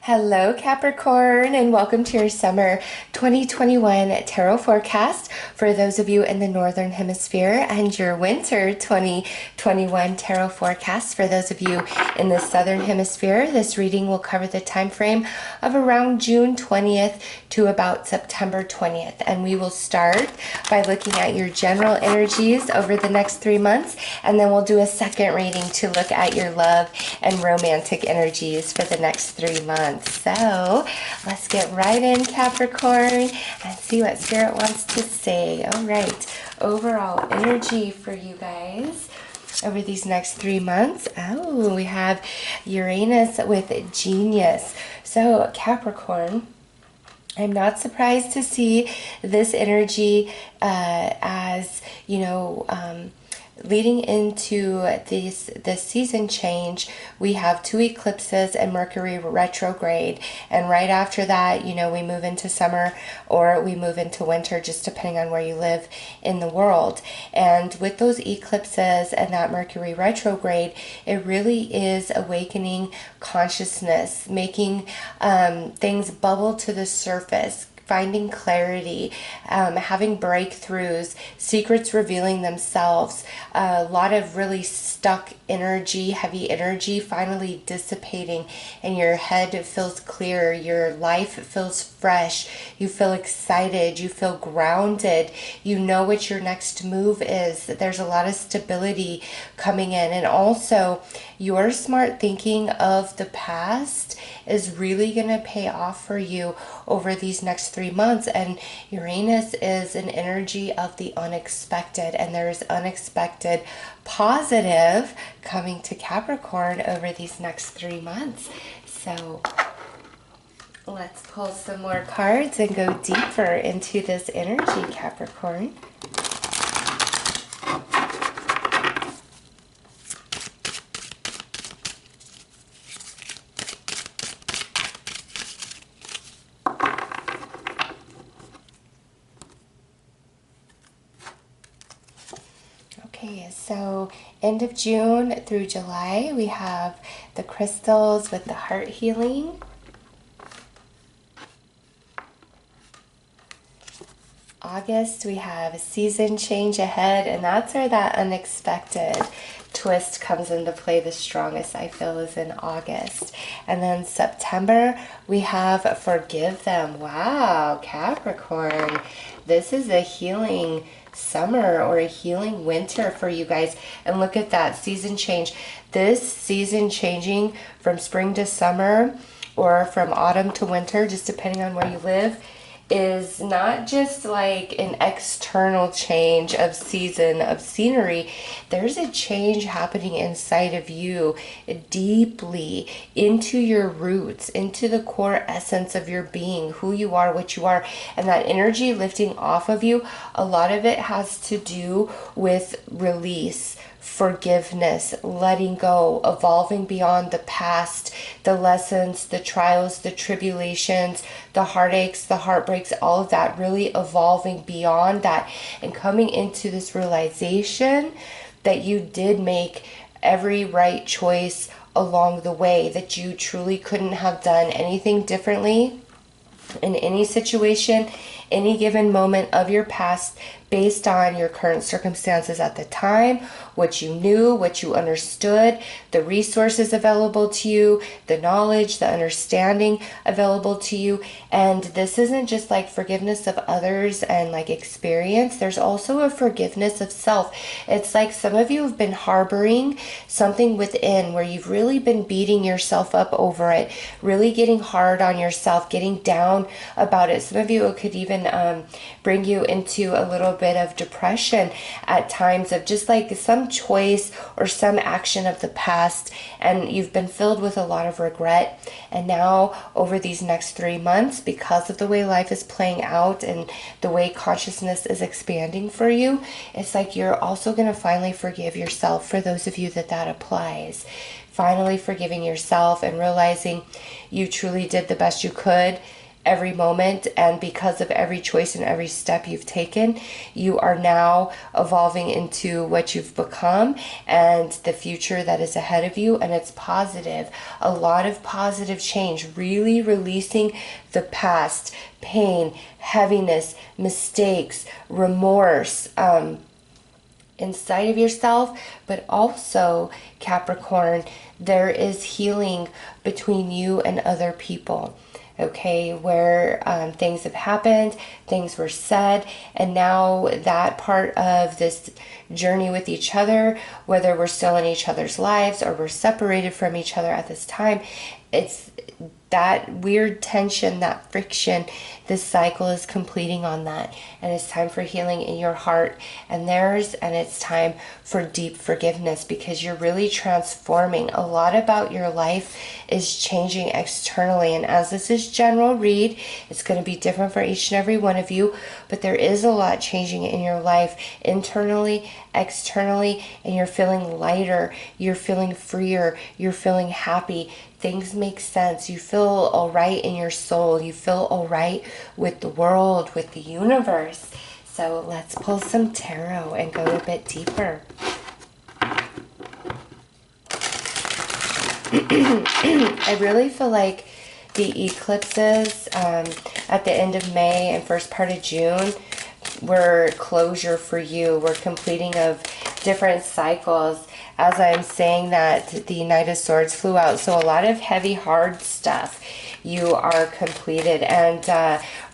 Hello, Capricorn, and welcome to your summer 2021 tarot forecast for those of you in the Northern Hemisphere, and your winter 2021 tarot forecast for those of you in the Southern Hemisphere. This reading will cover the time frame of around June 20th to about September 20th, and we will start by looking at your general energies over the next 3 months, and then we'll do a second reading to look at your love and romantic energies for the next 3 months. So let's get right in, Capricorn, and see what Spirit wants to say. All right, overall energy for you guys over these next 3 months. Oh, we have Uranus with Genius. So Capricorn, I'm not surprised to see this energy as, leading into this season change. We have 2 eclipses and Mercury retrograde, and right after that, we move into summer or we move into winter, just depending on where you live in the world. And with those eclipses and that Mercury retrograde, it really is awakening consciousness, making things bubble to the surface, finding clarity, having breakthroughs, secrets revealing themselves, a lot of really stuck energy, heavy energy finally dissipating, and your head feels clear, your life feels fresh, you feel excited, you feel grounded, you know what your next move is. There's a lot of stability coming in, and also your smart thinking of the past is really going to pay off for you over these next 3 months. And Uranus is an energy of the unexpected, and there's unexpected positive coming to Capricorn over these next 3 months. So let's pull some more cards and go deeper into this energy, Capricorn. Okay, so end of June through July, we have the crystals with the heart healing. August, we have a season change ahead, and that's where that unexpected twist comes into play the strongest, I feel, is in August. And then September, we have Forgive Them. Wow, Capricorn, this is a healing summer or a healing winter for you guys. And look at that season change. This season changing from spring to summer or from autumn to winter, just depending on where you live, is not just like an external change of season, of scenery. There's a change happening inside of you, deeply into your roots, into the core essence of your being, who you are, what you are. And that energy lifting off of you, a lot of it has to do with release, forgiveness, letting go, evolving beyond the past, the lessons, the trials, the tribulations, the heartaches, the heartbreaks, all of that, really evolving beyond that and coming into this realization that you did make every right choice along the way, that you truly couldn't have done anything differently in any situation, any given moment of your past, based on your current circumstances at the time, what you knew, what you understood, the resources available to you, the knowledge, the understanding available to you. And this isn't just like forgiveness of others and like experience. There's also a forgiveness of self. It's like some of you have been harboring something within where you've really been beating yourself up over it, really getting hard on yourself, getting down about it. Some of you, it could even bring you into a little bit of depression at times, of just like some choice or some action of the past, and you've been filled with a lot of regret. And now over these next 3 months, because of the way life is playing out and the way consciousness is expanding for you, it's like you're also going to finally forgive yourself. For those of you that applies, finally forgiving yourself and realizing you truly did the best you could every moment, and because of every choice and every step you've taken, you are now evolving into what you've become and the future that is ahead of you, and it's positive. A lot of positive change, really releasing the past, pain, heaviness, mistakes, remorse, inside of yourself. But also, Capricorn, there is healing between you and other people, okay, where things have happened, things were said, and now that part of this journey with each other, whether we're still in each other's lives or we're separated from each other at this time, it's that weird tension, that friction, this cycle is completing on that. And it's time for healing in your heart and theirs. And it's time for deep forgiveness, because you're really transforming. A lot about your life is changing externally. And as this is general read, it's going to be different for each and every one of you. But there is a lot changing in your life internally, externally, and you're feeling lighter. You're feeling freer. You're feeling happy. Things make sense. You feel all right in your soul. You feel all right with the world, with the universe. So let's pull some tarot and go a bit deeper. I really feel like the eclipses at the end of May and first part of June were closure for you. We're completing of different cycles. As I'm saying that, the Knight of Swords flew out. So a lot of heavy, hard stuff you are completed. And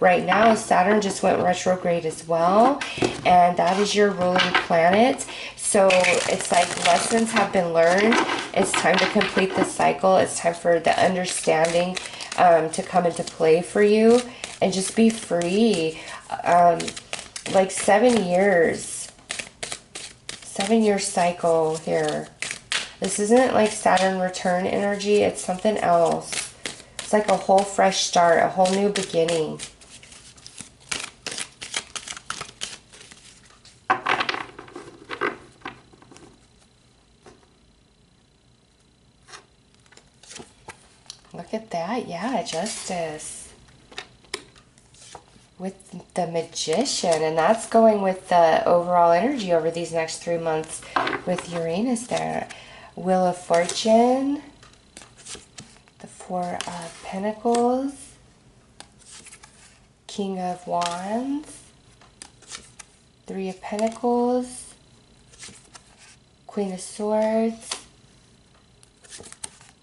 right now, Saturn just went retrograde as well. And that is your ruling planet. So it's like lessons have been learned. It's time to complete the cycle. It's time for the understanding to come into play for you. And just be free. Like 7 years. 7-year cycle here. This isn't like Saturn return energy. It's something else. It's like a whole fresh start, a whole new beginning. Look at that. Yeah, Justice. With the Magician, and that's going with the overall energy over these next 3 months with Uranus there. Wheel of Fortune, the Four of Pentacles, King of Wands, Three of Pentacles, Queen of Swords,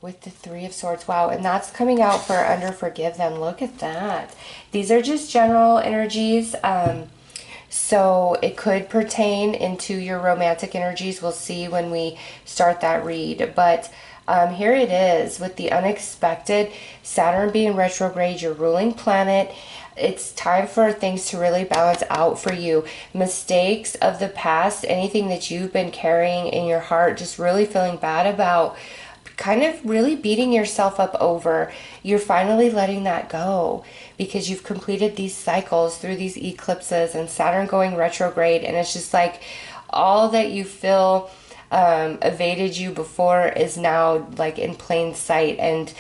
with the Three of Swords. Wow, and that's coming out for under forgive them. Look at that. These are just general energies. So it could pertain into your romantic energies. We'll see when we start that read. But here it is with the unexpected. Saturn being retrograde, your ruling planet. It's time for things to really balance out for you. Mistakes of the past, anything that you've been carrying in your heart, just really feeling bad about, kind of really beating yourself up over, you're finally letting that go because you've completed these cycles through these eclipses and Saturn going retrograde, and it's just like all that you feel evaded you before is now like in plain sight. And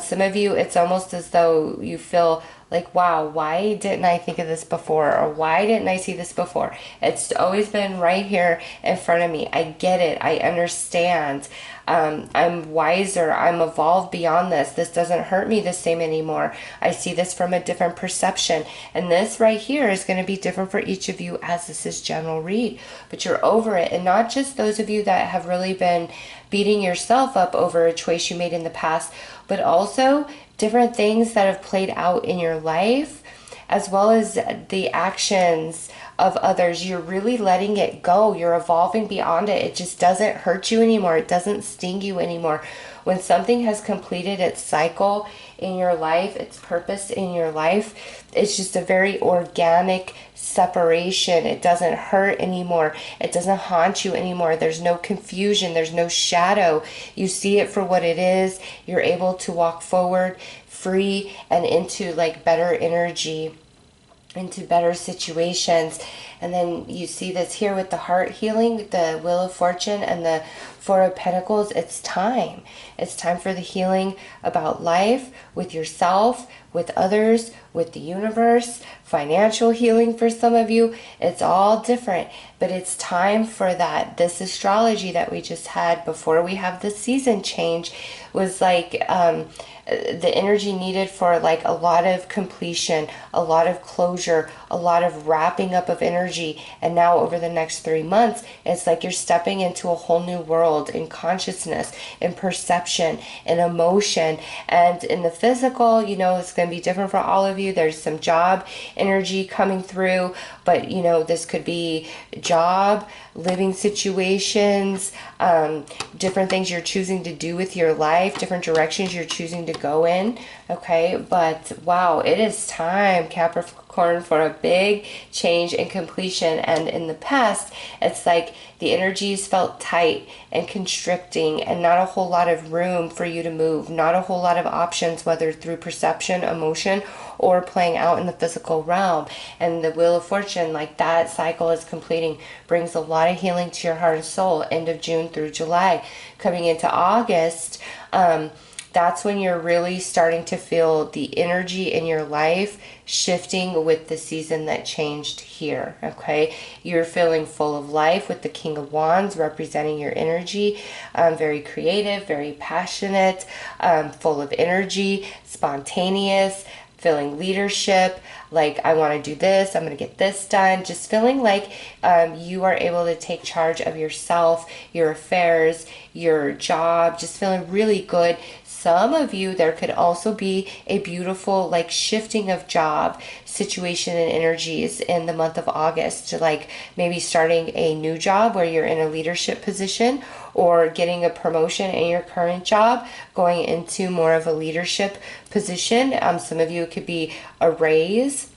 some of you, it's almost as though you feel like, wow, why didn't I think of this before? Or why didn't I see this before? It's always been right here in front of me. I get it. I understand. I'm wiser. I'm evolved beyond this. This doesn't hurt me the same anymore. I see this from a different perception. And this right here is going to be different for each of you as this is general read. But you're over it. And not just those of you that have really been beating yourself up over a choice you made in the past, but also different things that have played out in your life, as well as the actions of others. You're really letting it go. You're evolving beyond it. It just doesn't hurt you anymore. It doesn't sting you anymore. When something has completed its cycle in your life, its purpose in your life, it's just a very organic separation. It doesn't hurt anymore. It doesn't haunt you anymore. There's no confusion. There's no shadow. You see it for what it is. You're able to walk forward free and into like better energy, into better situations. And then you see this here with the heart healing, the Wheel of Fortune and the Four of Pentacles. It's time. It's time for the healing about life, with yourself, with others, with the universe, financial healing for some of you. It's all different, but it's time for that. This astrology that we just had before we have the season change was like the energy needed for like a lot of completion, a lot of closure, a lot of wrapping up of energy. And now over the next 3 months, it's like you're stepping into a whole new world in consciousness, in perception, in emotion, and in the physical. You know, it's going to be different for all of you. There's some job energy coming through, but you know, this could be job, living situations, different things you're choosing to do with your life, different directions you're choosing to go in. Okay, but wow, it is time, Capricorn, for a big change and completion. And in the past, it's like the energies felt tight and constricting and not a whole lot of room for you to move, not a whole lot of options, whether through perception, emotion, or playing out in the physical realm. And the Wheel of Fortune, like that cycle is completing, brings a lot of healing to your heart and soul, end of June through July. Coming into August, that's when you're really starting to feel the energy in your life shifting with the season that changed here, okay? You're feeling full of life with the King of Wands representing your energy, very creative, very passionate, full of energy, spontaneous, feeling leadership, like I want to do this, I'm going to get this done, just feeling like you are able to take charge of yourself, your affairs, your job, just feeling really good. Some of you, there could also be a beautiful like shifting of job situation and energies in the month of August, like maybe starting a new job where you're in a leadership position, or getting a promotion in your current job, going into more of a leadership position. Some of you, it could be a raise.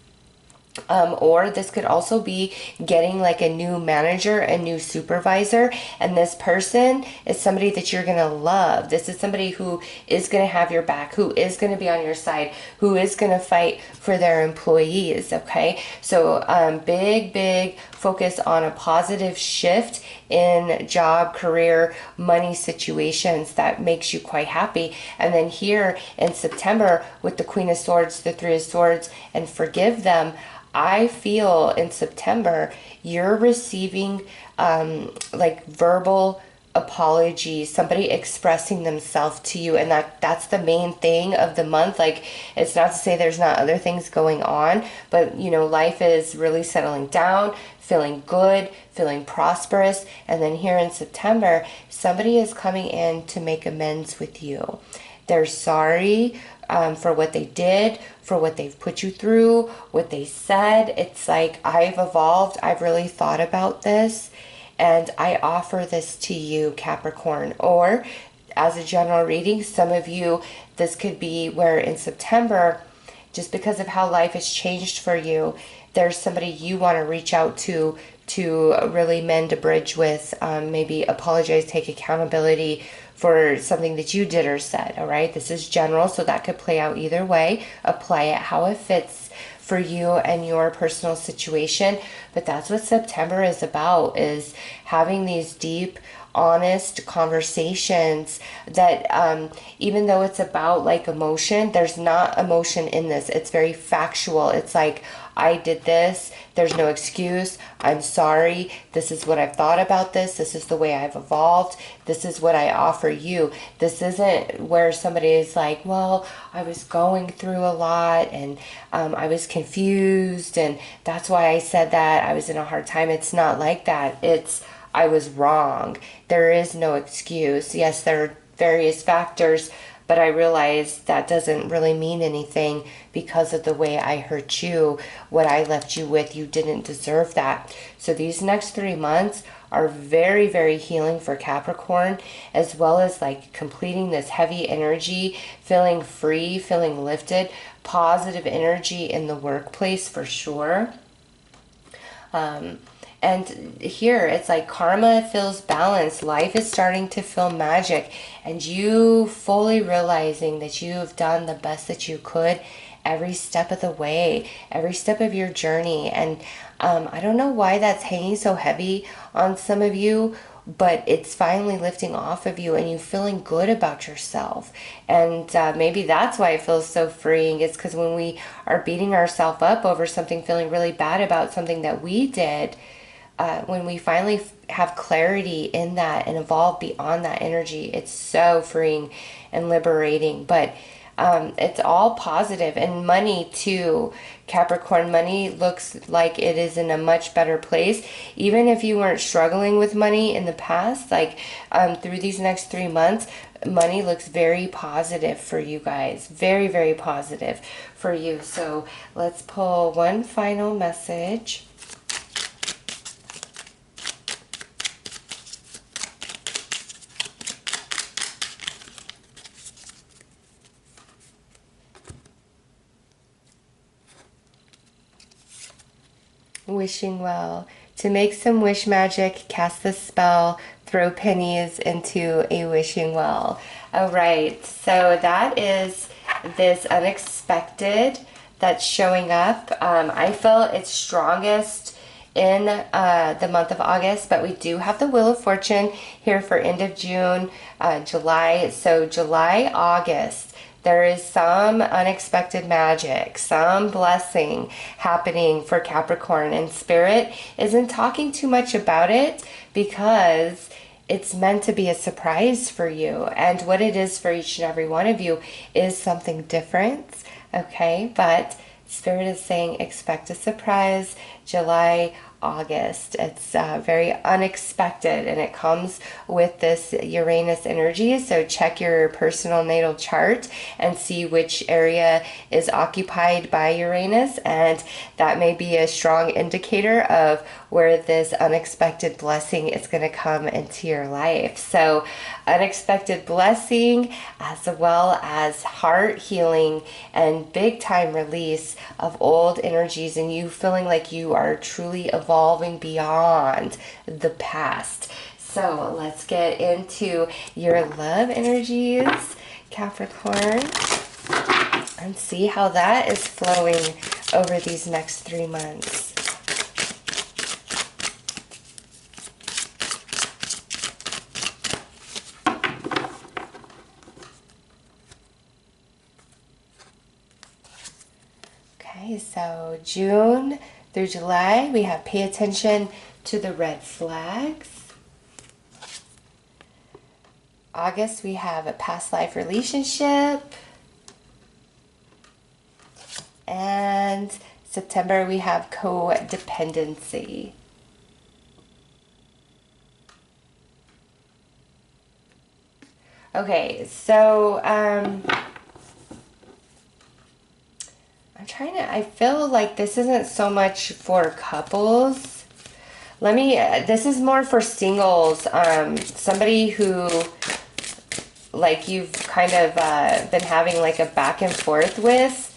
Or this could also be getting like a new manager, a new supervisor, and this person is somebody that you're going to love. This is somebody who is going to have your back, who is going to be on your side, who is going to fight for their employees, okay? So big focus on a positive shift in job, career, money situations that makes you quite happy. And then here in September with the Queen of Swords, the Three of Swords, and forgive them, I feel in September you're receiving like verbal apologies, somebody expressing themselves to you, and that's the main thing of the month. Like, it's not to say there's not other things going on, but you know, life is really settling down, feeling good, feeling prosperous. And then here in September, somebody is coming in to make amends with you. They're sorry for what they did, for what they've put you through, what they said. It's like, I've evolved, I've really thought about this, and I offer this to you, Capricorn. Or as a general reading, some of you, this could be where in September, just because of how life has changed for you, there's somebody you want to reach out to really mend a bridge with, maybe apologize, take accountability for something that you did or said. All right, this is general, so that could play out either way. Apply it how it fits for you and your personal situation. But that's what September is about, is having these deep, honest conversations that even though it's about like emotion, there's not emotion in this. It's very factual. It's like, I did this, there's no excuse, I'm sorry, this is what I've thought about this is the way I've evolved, this is what I offer you. This isn't where somebody is like, well, I was going through a lot and I was confused and that's why I said that, I was in a hard time. It's not like that. It's, I was wrong. There is no excuse. Yes, there are various factors, but I realize that doesn't really mean anything because of the way I hurt you, what I left you with. You didn't deserve that. So these next 3 months are very, very healing for Capricorn, as well as like completing this heavy energy, feeling free, feeling lifted, positive energy in the workplace for sure. And here it's like karma feels balanced. Life is starting to feel magic, and you fully realizing that you have done the best that you could every step of the way, every step of your journey. And I don't know why that's hanging so heavy on some of you, but it's finally lifting off of you and you feeling good about yourself. And maybe that's why it feels so freeing. It's because when we are beating ourselves up over something, feeling really bad about something that we did, when we finally have clarity in that and evolve beyond that energy, it's so freeing and liberating. But it's all positive. And money too, Capricorn, money looks like it is in a much better place. Even if you weren't struggling with money in the past, like through these next 3 months, money looks very positive for you guys. Very, very positive for you. So let's pull one final message. Wishing well. To make some wish magic, cast the spell, throw pennies into a wishing well. All right, so that is this unexpected that's showing up. I feel it's strongest in the month of August, but we do have the Wheel of Fortune here for end of June, July. So July, August, there is some unexpected magic, some blessing happening for Capricorn, and Spirit isn't talking too much about it because it's meant to be a surprise for you. And what it is for each and every one of you is something different, okay? But Spirit is saying expect a surprise July, August. It's very unexpected, and it comes with this Uranus energy. So check your personal natal chart and see which area is occupied by Uranus, and that may be a strong indicator of where this unexpected blessing is going to come into your life. So unexpected blessing, as well as heart healing and big time release of old energies, and you feeling like you are truly evolving beyond the past. So let's get into your love energies, Capricorn, and see how that is flowing over these next 3 months. Okay, so June through July, we have pay attention to the red flags. August, we have a past life relationship. And September, we have codependency. Okay, so I feel like this isn't so much for couples. This is more for singles. Somebody who, like, you've kind of been having like a back and forth with.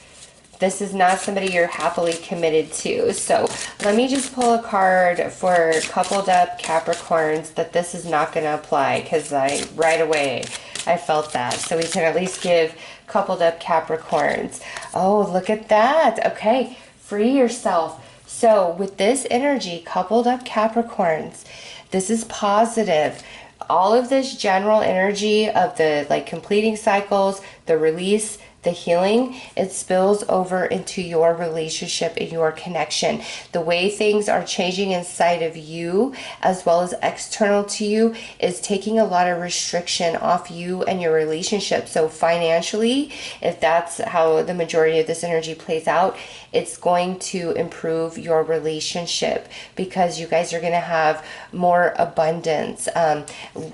This is not somebody you're happily committed to. So let me just pull a card for coupled up Capricorns that this is not going to apply, because right away I felt that. So we can at least give coupled up Capricorns. Oh, look at that. Okay, free yourself. So with this energy, coupled up Capricorns, this is positive. All of this general energy of the like completing cycles, the release, the healing, it spills over into your relationship and your connection. The way things are changing inside of you as well as external to you is taking a lot of restriction off you and your relationship. So financially, if that's how the majority of this energy plays out, it's going to improve your relationship because you guys are going to have more abundance.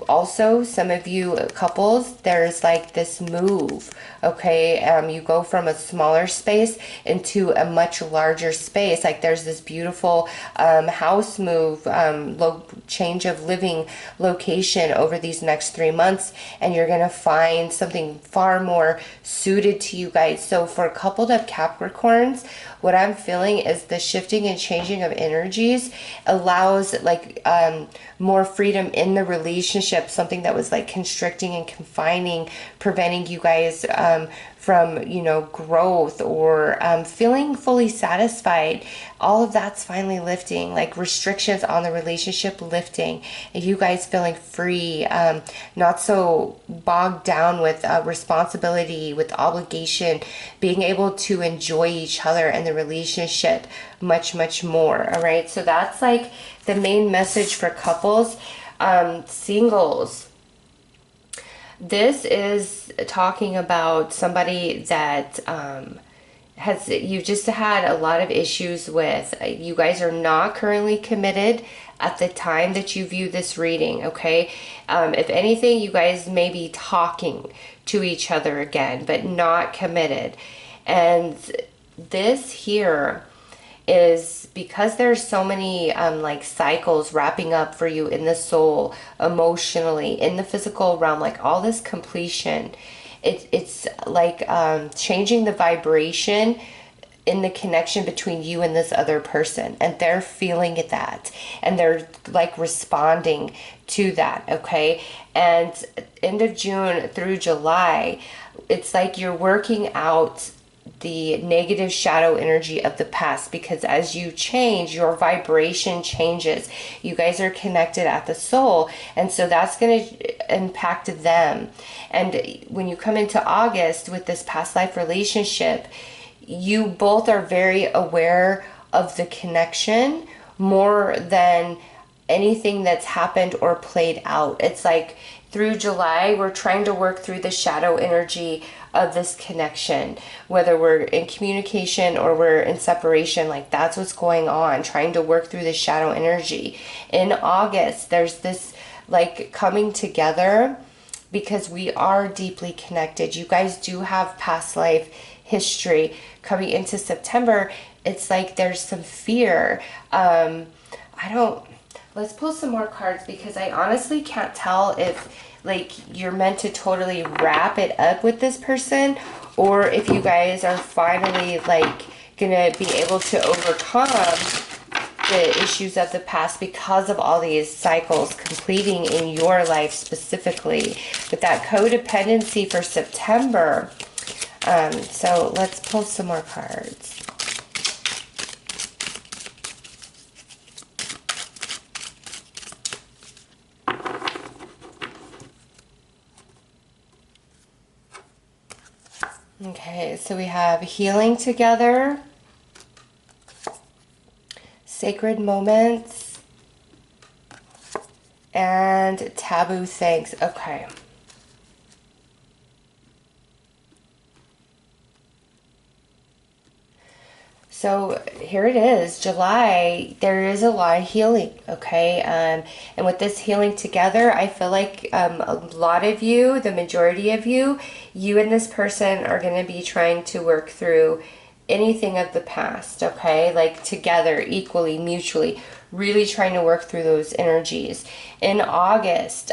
Also, some of you couples, there's like this move, okay, okay? You go from a smaller space into a much larger space. Like there's this beautiful house move, change of living location over these next 3 months, and you're going to find something far more suited to you guys. So for coupled up Capricorns, what I'm feeling is the shifting and changing of energies allows like more freedom in the relationship, something that was like constricting and confining, preventing you guys from, you know, growth or feeling fully satisfied. All of that's finally lifting, like restrictions on the relationship lifting, and you guys feeling free, not so bogged down with responsibility, with obligation, being able to enjoy each other and the relationship much, much more. All right, so that's like the main message for couples. Singles, this is talking about somebody that you've just had a lot of issues with. You guys are not currently committed at the time that you view this reading, okay? If anything, you guys may be talking to each other again, but not committed. And this here is because there's so many like cycles wrapping up for you in the soul, emotionally, in the physical realm, like all this completion. It's like changing the vibration in the connection between you and this other person, and they're feeling that, and they're like responding to that, okay? And end of June through July, it's like you're working out the negative shadow energy of the past, because as you change, your vibration changes. You guys are connected at the soul, and so that's going to impact them. And when you come into August with this past life relationship, you both are very aware of the connection more than anything that's happened or played out. It's like through July, we're trying to work through the shadow energy of this connection, whether we're in communication or we're in separation. Like that's what's going on, trying to work through the shadow energy. In August, there's this like coming together because we are deeply connected. You guys do have past life history. Coming into September, it's like there's some fear. Let's pull some more cards, because I honestly can't tell if like you're meant to totally wrap it up with this person, or if you guys are finally like gonna be able to overcome the issues of the past because of all these cycles completing in your life specifically. But that codependency for September. So let's pull some more cards. Okay, so we have healing together, sacred moments, and taboo things. Okay. So here it is, July. There is a lot of healing, okay? And with this healing together, I feel like a lot of you, the majority of you, you and this person are going to be trying to work through anything of the past, okay? Like together, equally, mutually, really trying to work through those energies. In August,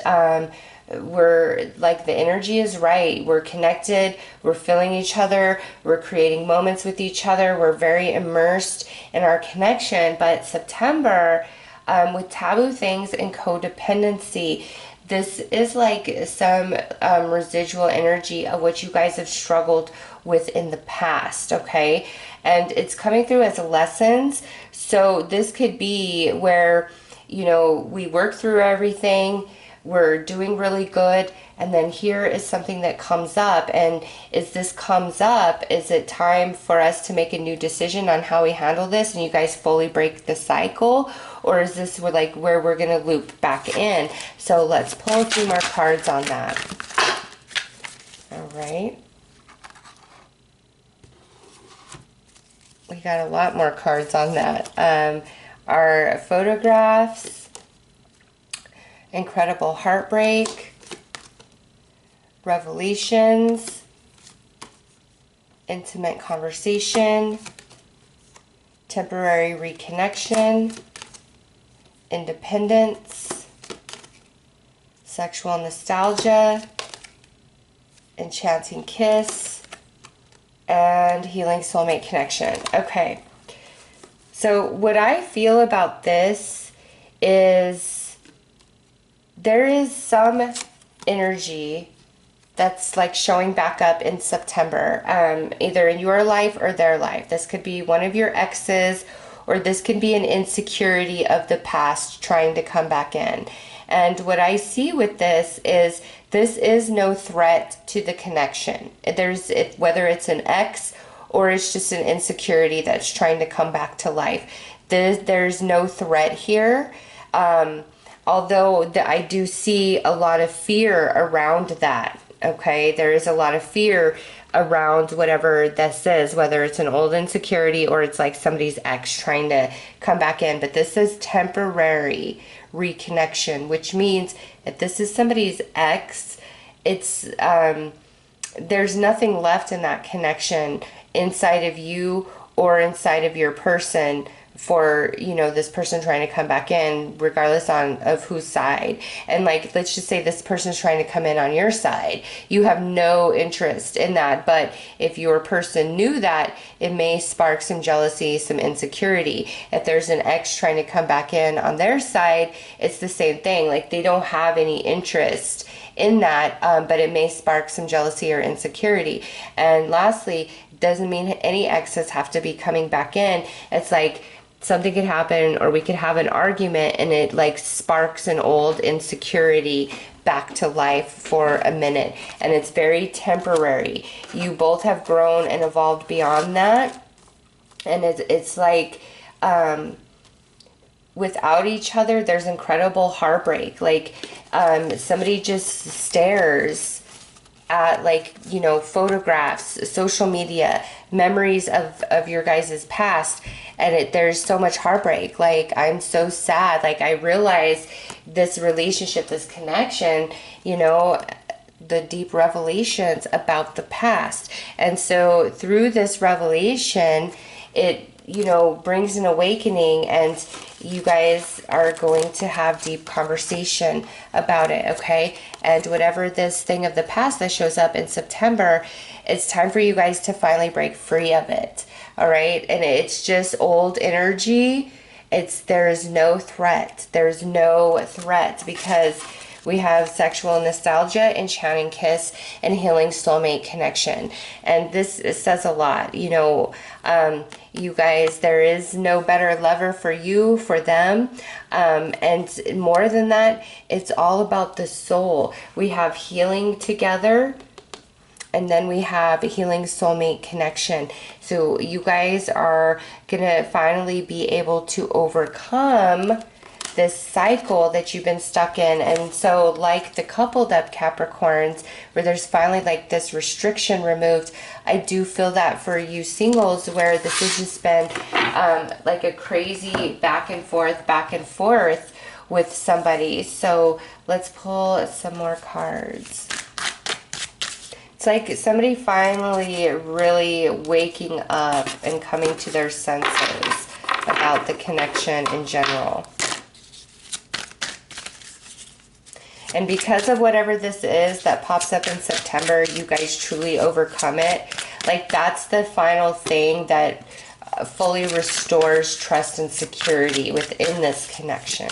we're like, the energy is right. We're connected. We're feeling each other. We're creating moments with each other. We're very immersed in our connection. But September, with taboo things and codependency, this is like some residual energy of what you guys have struggled with in the past, okay? And it's coming through as lessons. So this could be where, you know, we work through everything, we're doing really good, and then here is something that comes up. And as this comes up, is it time for us to make a new decision on how we handle this and you guys fully break the cycle? Or is this like where we're going to loop back in? So let's pull a few more cards on that. All right. We got a lot more cards on that. Our photographs, incredible heartbreak, revelations, intimate conversation, temporary reconnection, independence, sexual nostalgia, enchanting kiss, and healing soulmate connection. Okay. So what I feel about this is there is some energy that's like showing back up in September, either in your life or their life. This could be one of your exes, or this could be an insecurity of the past trying to come back in. And what I see with this is no threat to the connection. Whether it's an ex or it's just an insecurity that's trying to come back to life. There's no threat here. Although I do see a lot of fear around that. Okay, there is a lot of fear around whatever this is, whether it's an old insecurity or it's like somebody's ex trying to come back in. But this is temporary reconnection, which means if this is somebody's ex, it's there's nothing left in that connection inside of you or inside of your person for, you know, this person trying to come back in, regardless of whose side. And like, let's just say this person's trying to come in on your side. You have no interest in that. But if your person knew that, it may spark some jealousy, some insecurity. If there's an ex trying to come back in on their side, it's the same thing. Like, they don't have any interest in that, but it may spark some jealousy or insecurity. And lastly, doesn't mean any exes have to be coming back in. It's like something could happen, or we could have an argument and it like sparks an old insecurity back to life for a minute, and it's very temporary. You both have grown and evolved beyond that, and it's like without each other there's incredible heartbreak. Like somebody just stares at, like, you know, photographs, social media, memories of your guys' past, and there's so much heartbreak. Like, I'm so sad. Like, I realize this relationship, this connection, you know, the deep revelations about the past. And so through this revelation, it, you know, brings an awakening, and you guys are going to have deep conversation about it, okay? And whatever this thing of the past that shows up in September, it's time for you guys to finally break free of it, all right? And it's just old energy. There's no threat. There's no threat, because we have sexual nostalgia, enchanting kiss, and healing soulmate connection. And this says a lot. You know, you guys, there is no better lover for you, for them. And more than that, it's all about the soul. We have healing together, and then we have a healing soulmate connection. So you guys are going to finally be able to overcome this cycle that you've been stuck in. And so, like the coupled up Capricorns, where there's finally like this restriction removed, I do feel that for you singles, where this has just been like a crazy back and forth with somebody. So let's pull some more cards. It's like somebody finally really waking up and coming to their senses about the connection in general. And because of whatever this is that pops up in September, you guys truly overcome it. Like, that's the final thing that fully restores trust and security within this connection.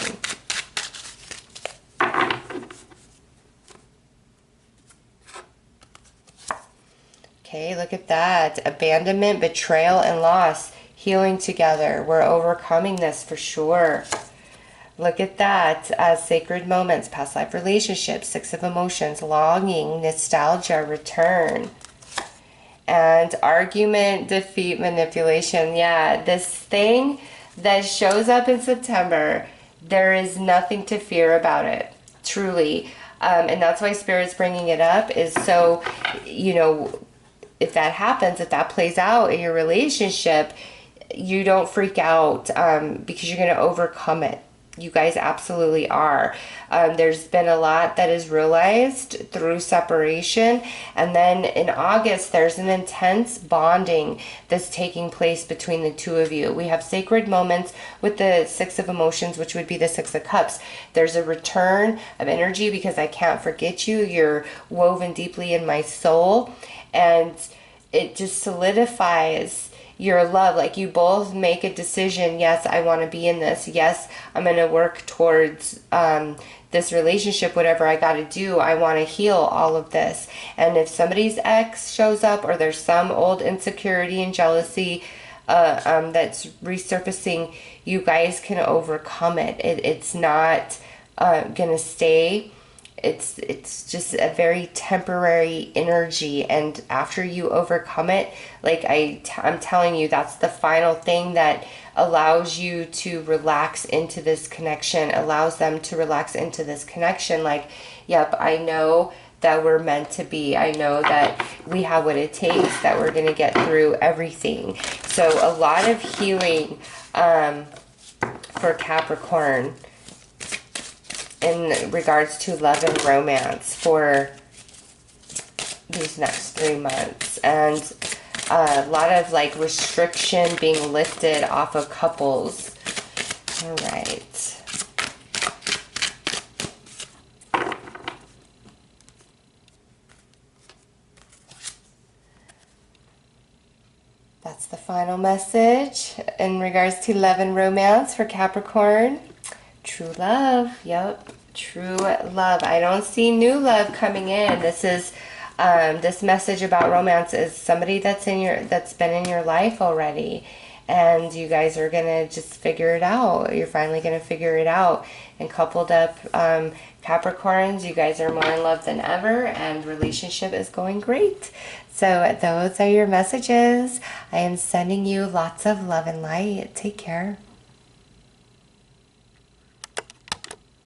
Okay, look at that. Abandonment, betrayal, and loss. Healing together. We're overcoming this for sure. Look at that. Sacred moments, past life relationships, Six of Emotions, longing, nostalgia, return. And argument, defeat, manipulation. Yeah, this thing that shows up in September, there is nothing to fear about it. Truly. And that's why Spirit's bringing it up, is so, you know, if that happens, if that plays out in your relationship, you don't freak out, because you're going to overcome it. You guys absolutely are. There's been a lot that is realized through separation. And then in August, there's an intense bonding that's taking place between the two of you. We have sacred moments with the Six of Emotions, which would be the Six of Cups. There's a return of energy because I can't forget you. You're woven deeply in my soul. And it just solidifies your love. Like, you both make a decision. Yes, I want to be in this. Yes, I'm going to work towards this relationship. Whatever I got to do, I want to heal all of this. And if somebody's ex shows up, or there's some old insecurity and jealousy that's resurfacing, you guys can overcome it. It's not gonna stay. It's just a very temporary energy, and after you overcome it, like I'm telling you, that's the final thing that allows you to relax into this connection, allows them to relax into this connection. Like, yep, I know that we're meant to be. I know that we have what it takes, that we're gonna get through everything. So a lot of healing for Capricorn in regards to love and romance for these next 3 months. And a lot of like restriction being lifted off of couples. All right. That's the final message in regards to love and romance for Capricorn. True love. Yep. True love. I don't see new love coming in. This is this message about romance is somebody that's been in your life already, and you guys are gonna just figure it out. You're finally gonna figure it out. And coupled up, Capricorns, you guys are more in love than ever, and relationship is going great. So those are your messages. I am sending you lots of love and light. Take care.